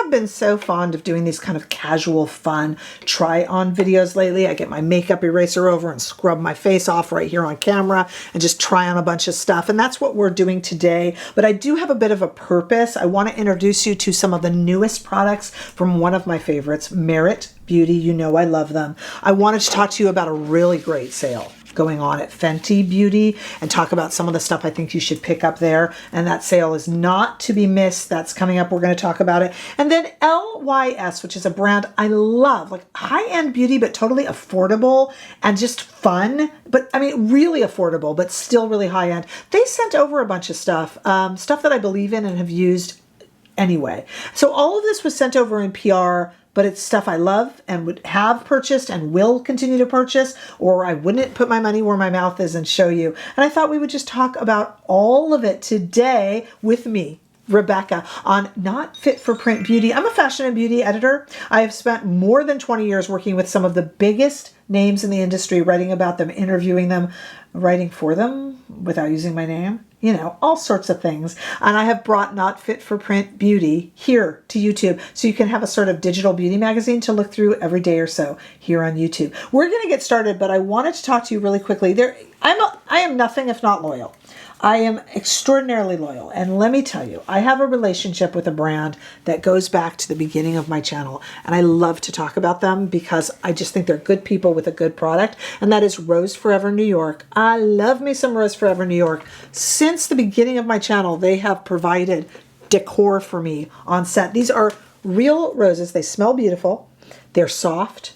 have been so fond of doing these kind of casual, fun try-on videos lately. I get my makeup eraser over and scrub my face off right here on camera and just try on a bunch of stuff. And that's what we're doing today. But I do have a bit of a purpose. I want to introduce you to some of the newest products from one of my favorites, LYS Beauty. You know I love them. I wanted to talk to you about a really great sale going on at Fenty Beauty and talk about some of the stuff I think you should pick up there. And that sale is not to be missed. That's coming up. We're going to talk about it. And then LYS, which is a brand I love, like high-end beauty, but totally affordable and just fun. But I mean, really affordable, but still really high-end. They sent over a bunch of stuff, stuff that I believe in and have used anyway. So all of this was sent over in PR, but it's stuff I love and would have purchased and will continue to purchase, or I wouldn't put my money where my mouth is and show you. And I thought we would just talk about all of it today with me, Rebecca, on Not Fit for Print Beauty. I'm a fashion and beauty editor. I have spent more than 20 years working with some of the biggest names in the industry, writing about them, interviewing them, writing for them without using my name. You know, all sorts of things. And I have brought Not Fit for Print Beauty here to YouTube so you can have a sort of digital beauty magazine to look through every day or so here on YouTube. We're going to get started, but I wanted to talk to you really quickly. I am nothing if not loyal. I am extraordinarily loyal. And let me tell you, I have a relationship with a brand that goes back to the beginning of my channel. And I love to talk about them because I just think they're good people with a good product. And that is Rose Forever New York. I love me some Rose Forever New York. Since the beginning of my channel, they have provided decor for me on set. These are real roses. They smell beautiful. They're soft.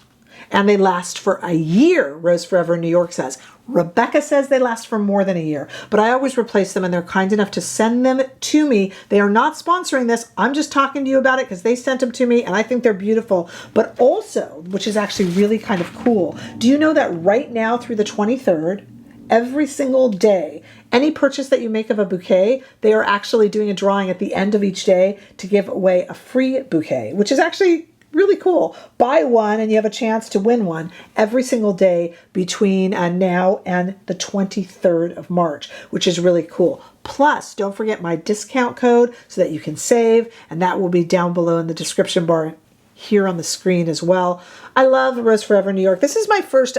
And they last for a year, Rose Forever New York says. Rebecca says they last for more than a year, but I always replace them and they're kind enough to send them to me. They are not sponsoring this. I'm just talking to you about it because they sent them to me and I think they're beautiful. But also, which is actually really kind of cool, do you know that right now through the 23rd, every single day, any purchase that you make of a bouquet, they are actually doing a drawing at the end of each day to give away a free bouquet, which is actually really cool. Buy one and you have a chance to win one every single day between now and the 23rd of March, which is really cool. Plus, don't forget my discount code so that you can save, and that will be down below in the description bar here on the screen as well. I love Rose Forever New York. This is my first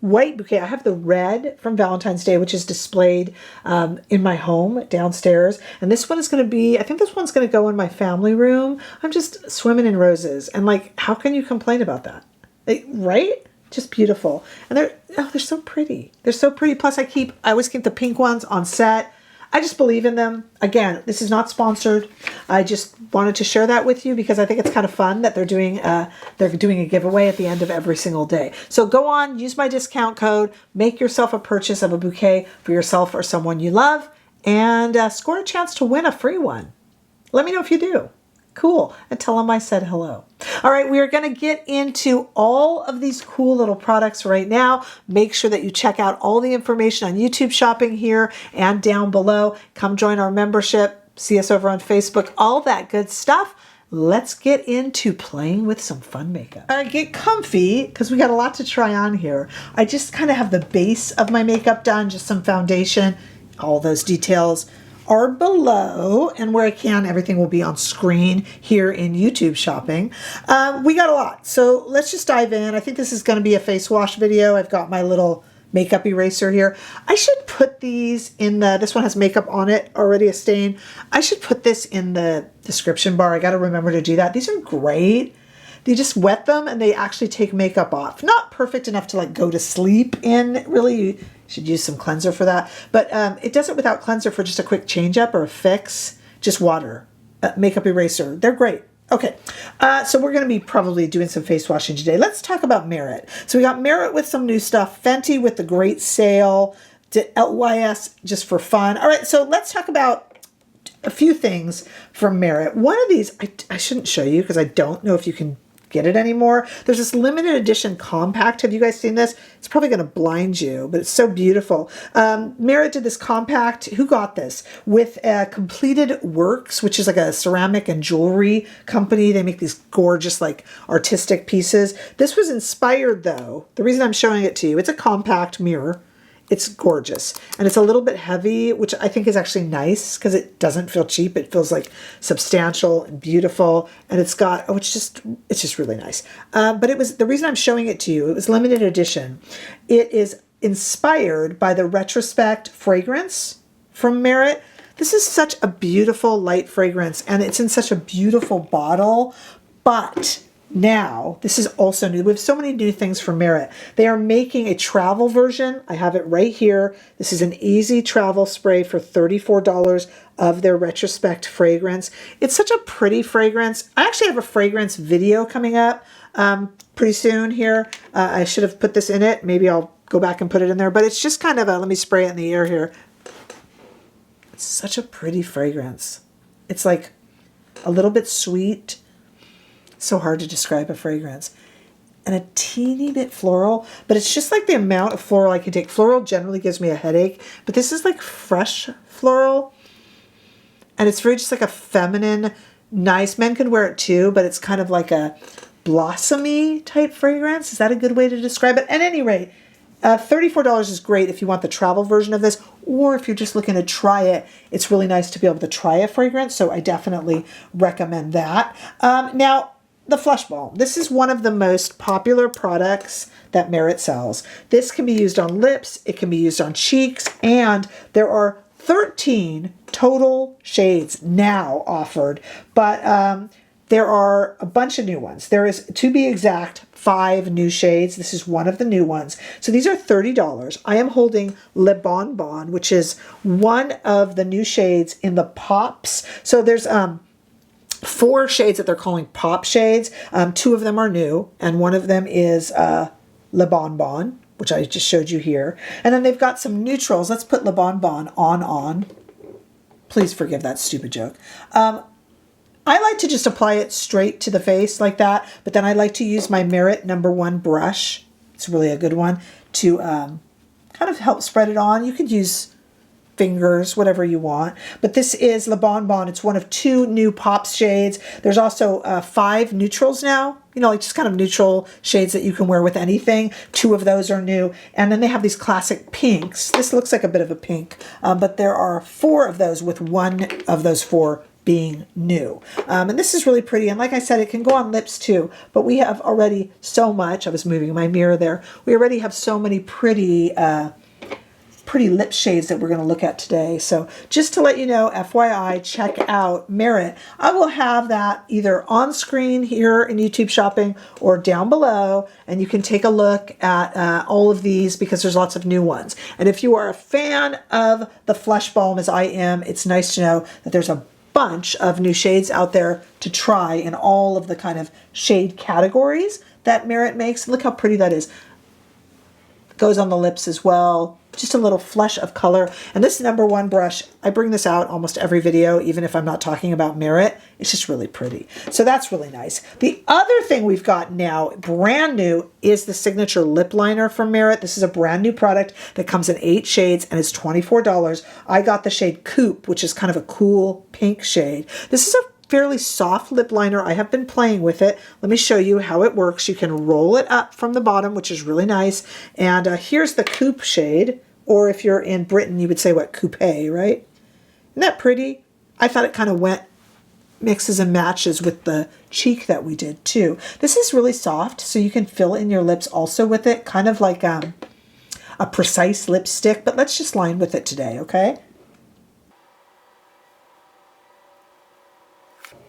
white bouquet. I have the red from Valentine's Day, which is displayed in my home downstairs. And this one is going to be, I think this one's going to go in my family room. I'm just swimming in roses. And like, how can you complain about that? Right? Just beautiful. And they're so pretty. They're so pretty. Plus I always keep the pink ones on set. I just believe in them. Again, this is not sponsored. I just wanted to share that with you because I think it's kind of fun that they're doing a giveaway at the end of every single day. So go on, use my discount code, make yourself a purchase of a bouquet for yourself or someone you love, and score a chance to win a free one. Let me know if you do. Cool. And tell them I said hello. All right, we are going to get into all of these cool little products right now. Make sure that you check out all the information on YouTube shopping here and down below. Come join our membership. See us over on Facebook. All that good stuff. Let's get into playing with some fun makeup. All right, get comfy because we got a lot to try on here. I just kind of have the base of my makeup done, just some foundation. All those details are below, and where I can, everything will be on screen here in YouTube shopping. We got a lot, so let's just dive in. I think this is going to be a face wash video. I've got my little makeup eraser here. I should put these in this one has makeup on it already, a stain. I should put this in the description bar. I got to remember to do that. These are great. They just wet them and they actually take makeup off. Not perfect enough to like go to sleep in, really. Should use some cleanser for that, but it does it without cleanser for just a quick change up or a fix. Just water, makeup eraser. They're great. Okay, so we're going to be probably doing some face washing today. Let's talk about Merit. So we got Merit with some new stuff, Fenty with the great sale, LYS just for fun. All right, so let's talk about a few things from Merit. One of these I shouldn't show you because I don't know if you can get it anymore. There's this limited edition compact. Have you guys seen this? It's probably going to blind you, but it's so beautiful. Merit did this compact. Who got this? With Completed Works, which is like a ceramic and jewelry company. They make these gorgeous like artistic pieces. This was inspired though. The reason I'm showing it to you, it's a compact mirror. It's gorgeous. And it's a little bit heavy, which I think is actually nice because it doesn't feel cheap. It feels like substantial and beautiful. And it's got, oh, it's just really nice. But it was, the reason I'm showing it to you, it was limited edition. It is inspired by the Retrospect Fragrance from Merit. This is such a beautiful light fragrance, and it's in such a beautiful bottle. But now, this is also new. We have so many new things from Merit. They are making a travel version. I have it right here. This is an easy travel spray for $34 of their Retrospect fragrance. It's such a pretty fragrance. I actually have a fragrance video coming up pretty soon here. I should have put this in it. Maybe I'll go back and put it in there. But it's just kind of a, let me spray it in the air here. It's such a pretty fragrance. It's like a little bit sweet. So hard to describe a fragrance, and a teeny bit floral, but it's just like the amount of floral I can take. Floral generally gives me a headache, but this is like fresh floral, and it's very just like a feminine, nice. Men can wear it too, but it's kind of like a blossomy type fragrance. Is that a good way to describe it? At any rate, $34 is great if you want the travel version of this, or if you're just looking to try it. It's really nice to be able to try a fragrance, so I definitely recommend that. Now, the Flush Balm. This is one of the most popular products that Merit sells. This can be used on lips, it can be used on cheeks, and there are 13 total shades now offered, but there are a bunch of new ones. There is, to be exact, 5 new shades. This is one of the new ones. So these are $30. I am holding Le Bon Bon, which is one of the new shades in the Pops. So there's 4 shades that they're calling pop shades. 2 of them are new, and one of them is Le Bon Bon, which I just showed you here. And then they've got some neutrals. Let's put Le Bon Bon on. Please forgive that stupid joke. I like to just apply it straight to the face like that, but then I like to use my Merit #1 brush. It's really a good one to kind of help spread it on. You could use fingers, whatever you want. But this is Le Bon Bon. It's one of 2 new Pops shades. There's also 5 neutrals now. You know, like just kind of neutral shades that you can wear with anything. 2 of those are new. And then they have these classic pinks. This looks like a bit of a pink, but there are 4 of those, with 1 of those 4 being new. And this is really pretty. And like I said, it can go on lips too, but we have already so much. I was moving my mirror there. We already have so many pretty lip shades that we're going to look at today. So just to let you know, FYI, check out Merit. I will have that either on screen here in YouTube Shopping or down below, and you can take a look at all of these because there's lots of new ones. And if you are a fan of the Flush Balm as I am, it's nice to know that there's a bunch of new shades out there to try in all of the kind of shade categories that Merit makes. Look how pretty that is. It goes on the lips as well. Just a little flush of color. And this #1 brush, I bring this out almost every video, even if I'm not talking about Merit. It's just really pretty. So that's really nice. The other thing we've got now, brand new, is the Signature Lip Liner from Merit. This is a brand new product that comes in 8 shades and it's $24. I got the shade Coupe, which is kind of a cool pink shade. This is a fairly soft lip liner. I have been playing with it. Let me show you how it works. You can roll it up from the bottom, which is really nice. And here's the Coupe shade, or if you're in Britain, you would say what, Coupe, right? Isn't that pretty? I thought it kind of mixes and matches with the cheek that we did too. This is really soft, so you can fill in your lips also with it, kind of like a precise lipstick, but let's just line with it today, okay?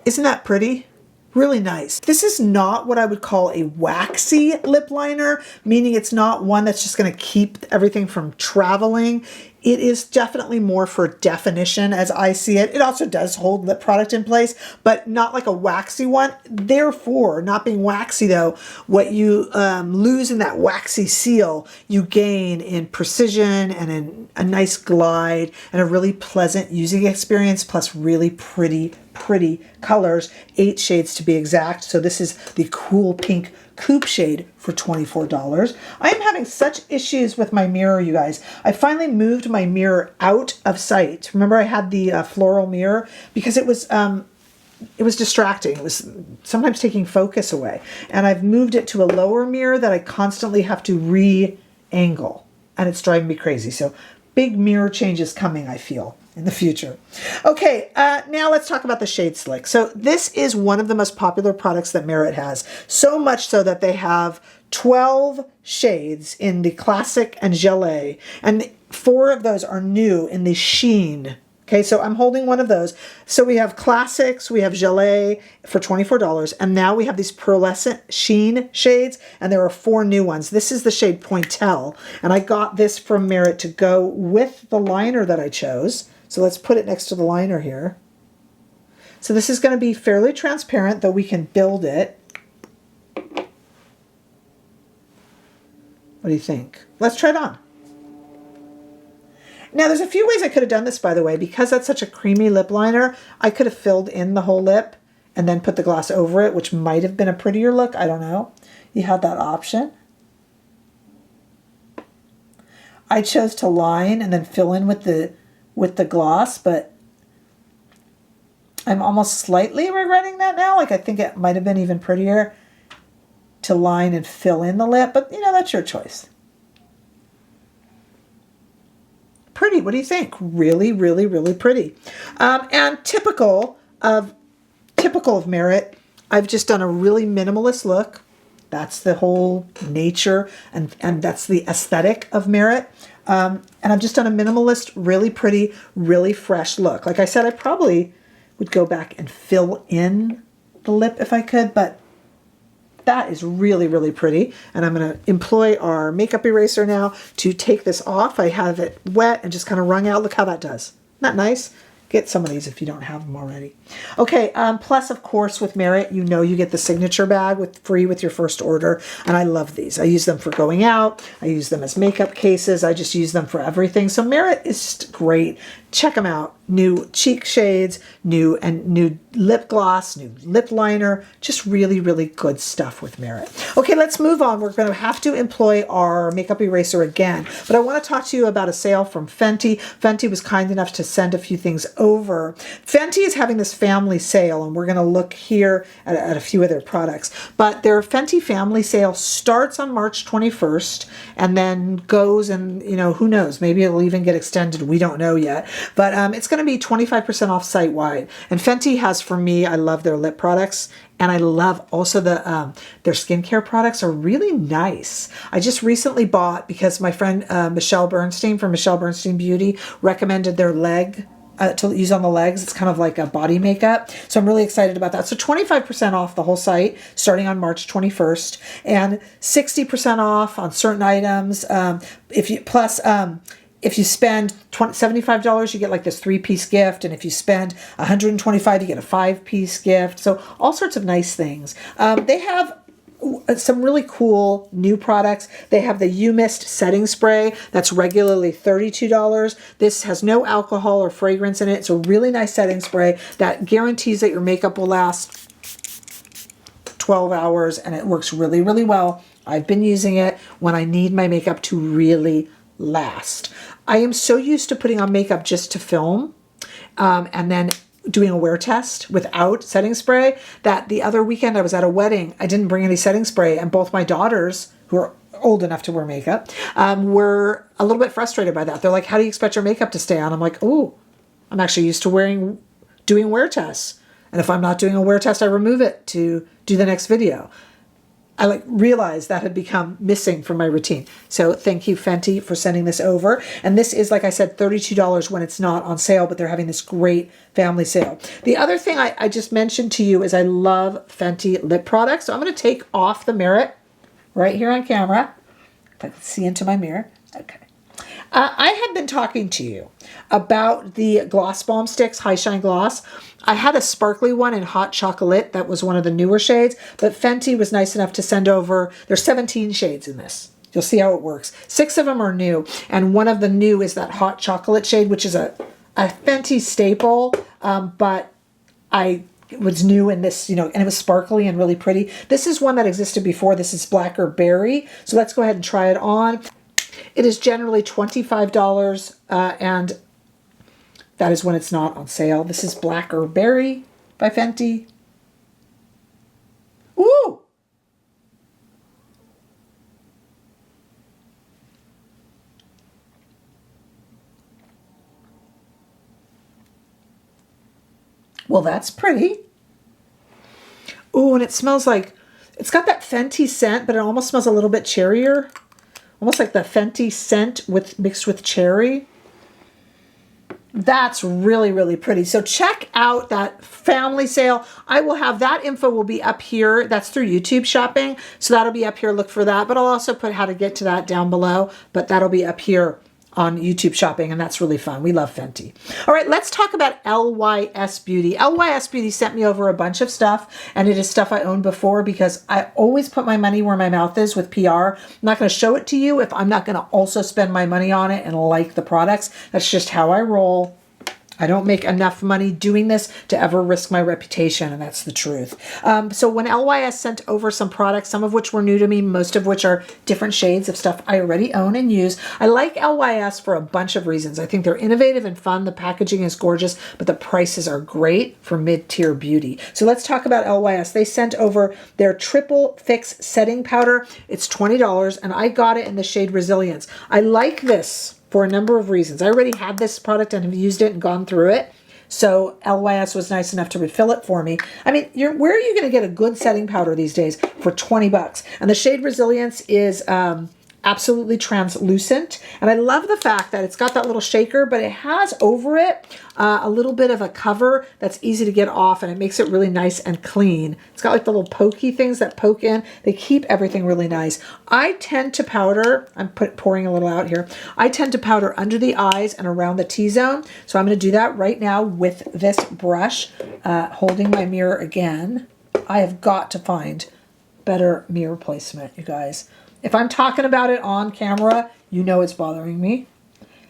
Isn't that pretty? Really nice. This is not what I would call a waxy lip liner, meaning it's not one that's just going to keep everything from traveling. It is definitely more for definition as I see it. It also does hold lip product in place, but not like a waxy one. Therefore, not being waxy though, what you lose in that waxy seal, you gain in precision and in a nice glide and a really pleasant using experience, plus really pretty colors, 8 shades to be exact. So this is the cool pink Coupe shade for $24. I am having such issues with my mirror, you guys. I finally moved my mirror out of sight. Remember I had the floral mirror because it was distracting. It was sometimes taking focus away. And I've moved it to a lower mirror that I constantly have to re-angle. and it's driving me crazy. So big mirror changes coming, I feel, in the future. Okay, now let's talk about the Shade Slick. So this is one of the most popular products that Merit has. So much so that they have 12 shades in the Classic and Gelée, and 4 of those are new in the Sheen. Okay, so I'm holding one of those. So we have Classics, we have Gelée for $24, and now we have these pearlescent Sheen shades, and there are 4 new ones. This is the shade Pointel, and I got this from Merit to go with the liner that I chose. So let's put it next to the liner here. So this is going to be fairly transparent, though we can build it. What do you think? Let's try it on. Now, there's a few ways I could have done this, by the way. Because that's such a creamy lip liner, I could have filled in the whole lip and then put the gloss over it, which might have been a prettier look. I don't know. You have that option. I chose to line and then fill in with the gloss, but I'm almost slightly regretting that now. Like, I think it might have been even prettier to line and fill in the lip, but, you know, that's your choice. Pretty. What do you think? Really, really, really pretty. And typical of Merit, I've just done a really minimalist look. That's the whole nature, and that's the aesthetic of Merit. And I've just done a minimalist, really pretty, really fresh look. Like I said, I probably would go back and fill in the lip if I could, but that is really, really pretty. And I'm going to employ our makeup eraser now to take this off. I have it wet and just kind of wrung out. Look how that does. Isn't that nice? Get some of these if you don't have them already. Okay, plus, of course, with Merit, you know you get the signature bag free with your first order. And I love these. I use them for going out. I use them as makeup cases. I just use them for everything. So Merit is just great. Check them out. New cheek shades, new lip gloss, new lip liner, just really, really good stuff with Merit. Okay, let's move on. We're going to have to employ our makeup eraser again, but I want to talk to you about a sale from Fenty. Fenty was kind enough to send a few things over. Fenty is having this family sale, and we're going to look here at a few of their products, but their Fenty family sale starts on March 21st and then goes, and you know, who knows, maybe it'll even get extended. We don't know yet, but it's going to be 25% off site-wide. And Fenty has, for me, I love their lip products, and I love also their skincare products are really nice. I just recently bought, because my friend Michelle Bernstein from Michelle Bernstein Beauty recommended their leg to use on the legs. It's kind of like a body makeup. So I'm really excited about that. So 25% off the whole site starting on March 21st, and 60% off on certain items. If you spend $75, you get like this 3-piece gift. And if you spend $125, you get a 5-piece gift. So all sorts of nice things. They have some really cool new products. They have the U-Mist setting spray that's regularly $32. This has no alcohol or fragrance in it. It's a really nice setting spray that guarantees that your makeup will last 12 hours, and it works really, really well. I've been using it when I need my makeup to really last. I am so used to putting on makeup just to film and then doing a wear test without setting spray that the other weekend I was at a wedding. I didn't bring any setting spray, and both my daughters, who are old enough to wear makeup, were a little bit frustrated by that. They're like, how do you expect your makeup to stay on? I'm like, oh, I'm actually used to doing wear tests. And if I'm not doing a wear test, I remove it to do the next video. I realized that had become missing from my routine. So thank you, Fenty, for sending this over. And this is, like I said, $32 when it's not on sale, but they're having this great family sale. The other thing I just mentioned to you is I love Fenty lip products. So I'm going to take off the Merit right here on camera. If I can see into my mirror. Okay. I have been talking to you about the Gloss Balm Stix High Shine Gloss. I had a sparkly one in Hot Chocolate. That was one of the newer shades, but Fenty was nice enough to send over, there's 17 shades in this. You'll see how it works. 6 of them are new, and one of the new is that Hot Chocolate shade, which is a Fenty staple, but it was new in this, and it was sparkly and really pretty. This is one that existed before. This is Blacker Berry. So let's go ahead and try it on. It is generally $25, and that is when it's not on sale. This is Blacker Berry by Fenty. Ooh! Well, that's pretty. Ooh, and it smells like, it's got that Fenty scent, but it almost smells a little bit cherrier. Almost like the Fenty scent mixed with cherry. That's really, really pretty. So check out that family sale. I will have that info will be up here. That's through YouTube shopping. So that'll be up here. Look for that. But I'll also put how to get to that down below. But that'll be up here on YouTube shopping, and that's really fun. We love Fenty. All right, let's talk about LYS Beauty. LYS Beauty sent me over a bunch of stuff, and it is stuff I owned before because I always put my money where my mouth is with PR. I'm not going to show it to you if I'm not going to also spend my money on it and like the products. That's just how I roll. I don't make enough money doing this to ever risk my reputation, and that's the truth. So when LYS sent over some products, some of which were new to me, most of which are different shades of stuff I already own and use. I like LYS for a bunch of reasons. I think they're innovative and fun. The packaging is gorgeous, but the prices are great for mid-tier beauty. So let's talk about LYS. They sent over their Triple Fix Setting Powder. It's $20, and I got it in the shade Resilience. I like this for a number of reasons. I already had this product and have used it and gone through it. So LYS was nice enough to refill it for me. I mean, where are you going to get a good setting powder these days for 20 bucks? And the shade Resilience is absolutely translucent. And I love the fact that it's got that little shaker, but it has over it a little bit of a cover that's easy to get off, and it makes it really nice and clean. It's got like the little pokey things that poke in. They keep everything really nice. I tend to powder, I'm pouring a little out here. I tend to powder under the eyes and around the T-zone. So I'm going to do that right now with this brush, holding my mirror again. I have got to find better mirror placement, you guys. If I'm talking about it on camera, you know it's bothering me.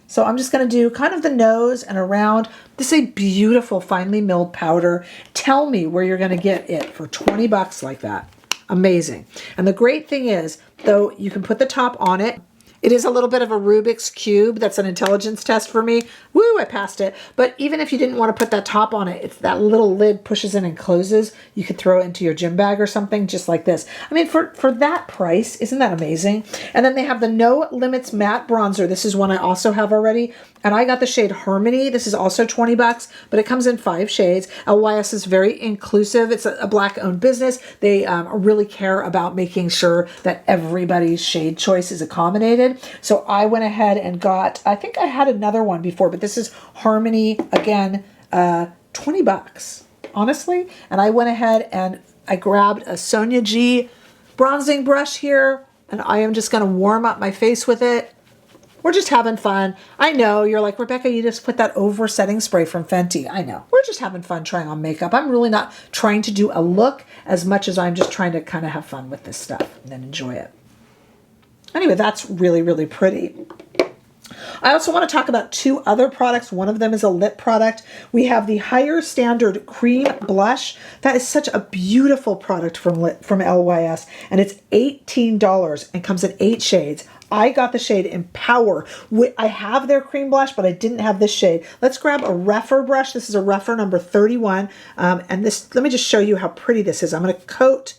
So I'm just going to do kind of the nose and around. This is a beautiful finely milled powder. Tell me where you're going to get it for 20 bucks like that. Amazing. And the great thing is, though, you can put the top on it. It is a little bit of a Rubik's Cube. That's an intelligence test for me. Woo, I passed it. But even if you didn't want to put that top on it, it's that little lid pushes in and closes. You could throw it into your gym bag or something just like this. I mean, for that price, isn't that amazing? And then they have the No Limits Matte Bronzer. This is one I also have already. And I got the shade Harmony. This is also 20 bucks, but it comes in 5 shades. LYS is very inclusive. It's a Black-owned business. They really care about making sure that everybody's shade choice is accommodated. So I went ahead and got, I think I had another one before, but this is Harmony, again, 20 bucks, honestly. And I went ahead and I grabbed a Sonia G bronzing brush here, and I am just going to warm up my face with it. We're just having fun. I know you're like, Rebecca, you just put that over setting spray from Fenty. I know. We're just having fun trying on makeup. I'm really not trying to do a look as much as I'm just trying to kind of have fun with this stuff and then enjoy it. Anyway, that's really, really pretty. I also want to talk about 2 other products. One of them is a lip product. We have the Higher Standard Cream Blush. That is such a beautiful product from LYS, and it's $18 and comes in 8 shades. I got the shade Empower. I have their cream blush, but I didn't have this shade. Let's grab a Reffer brush. This is a Reffer number 31. And this, let me just show you how pretty this is. I'm going to coat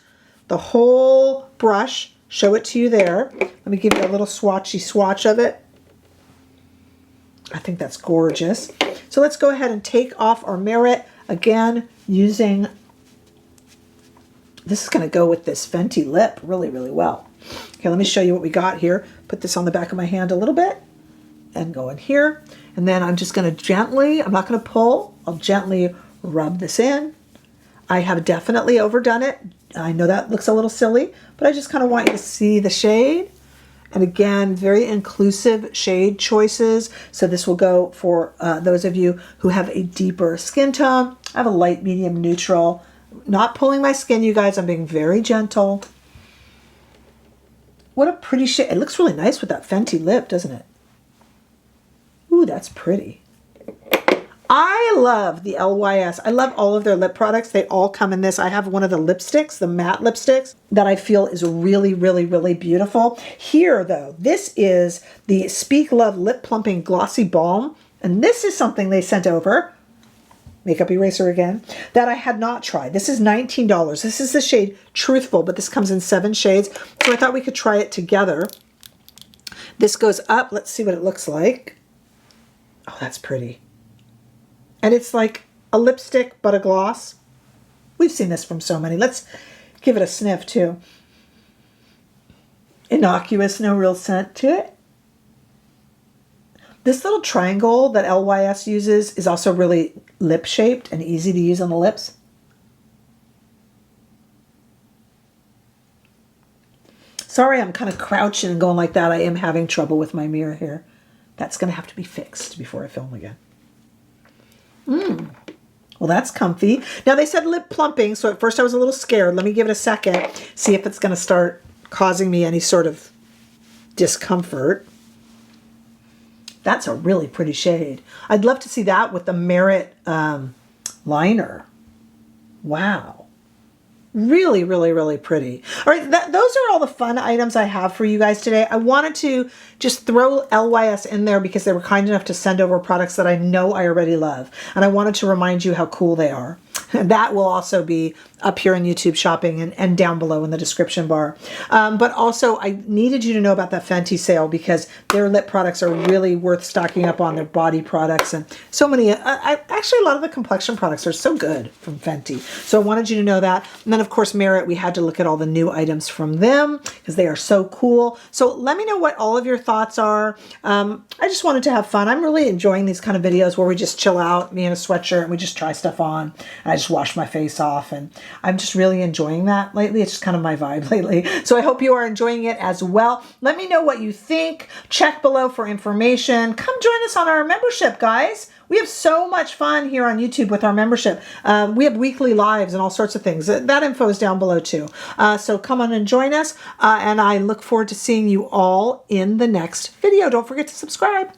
the whole brush, show it to you there. Let me give you a little swatchy swatch of it. I think that's gorgeous. So let's go ahead and take off our merit again using, this is going to go with this Fenty lip really, really well. Okay, let me show you what we got here. Put this on the back of my hand a little bit and go in here. And then I'm just going to gently, I'm not going to pull, I'll gently rub this in. I have definitely overdone it. I know that looks a little silly, but I just kind of want you to see the shade. And again, very inclusive shade choices. So this will go for those of you who have a deeper skin tone. I have a light, medium, neutral. Not pulling my skin, you guys. I'm being very gentle. What a pretty shade. It looks really nice with that Fenty lip, doesn't it? Ooh, that's pretty. I love the LYS. I love all of their lip products. They all come in this. I have one of the lipsticks, the matte lipsticks, that I feel is really, really, really beautiful. Here, though, this is the Speak Love Lip Plumping Glossy Balm. And this is something they sent over. Makeup eraser again, that I had not tried. This is $19. This is the shade Truthful, but this comes in 7 shades. So I thought we could try it together. This goes up. Let's see what it looks like. Oh, that's pretty. And it's like a lipstick, but a gloss. We've seen this from so many. Let's give it a sniff too. Innocuous, no real scent to it. This little triangle that LYS uses is also really lip shaped and easy to use on the lips. Sorry, I'm kind of crouching and going like that. I am having trouble with my mirror here. That's going to have to be fixed before I film again. Well, that's comfy. Now, they said lip plumping, so at first I was a little scared. Let me give it a second, see if it's going to start causing me any sort of discomfort. That's a really pretty shade. I'd love to see that with the Merit liner. Wow. Really, really, really pretty. All right, those are all the fun items I have for you guys today. I wanted to just throw LYS in there because they were kind enough to send over products that I know I already love. And I wanted to remind you how cool they are. That will also be up here in YouTube shopping and down below in the description bar. But also, I needed you to know about that Fenty sale because their lip products are really worth stocking up on, their body products. And so many, actually a lot of the complexion products are so good from Fenty. So I wanted you to know that. And then of course, Merit, we had to look at all the new items from them because they are so cool. So let me know what all of your thoughts are. I just wanted to have fun. I'm really enjoying these kind of videos where we just chill out, me in a sweatshirt, and we just try stuff on. And I just wash my face off, and I'm just really enjoying that lately. It's just kind of my vibe lately. So I hope you are enjoying it as well. Let me know what you think. Check below for information. Come join us on our membership, guys. We have so much fun here on YouTube with our membership. We have weekly lives and all sorts of things. That info is down below too. So come on and join us. And I look forward to seeing you all in the next video. Don't forget to subscribe.